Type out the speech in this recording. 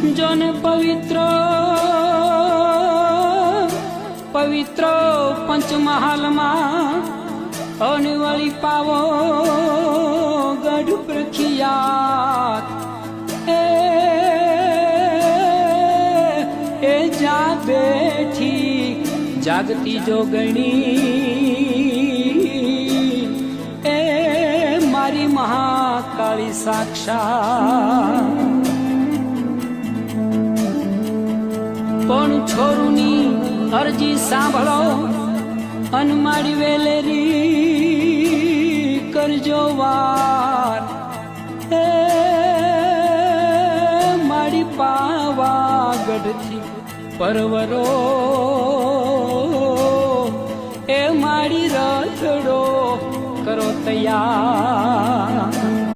જોને પવિત્ર પવિત્ર પંચમહાલમાં અનવળી પાવો ગઢ પ્રખ્યાત એ જા બેઠી જાગતી જોગણી એ મારી મહાકાળી સાક્ષાત પણ છોરુની અરજી સાંભળો અન મારી વેલેરી કરજો વાર એ મારી પાવાગઢથી પરવરો એ મારી રથડો કરો તૈયાર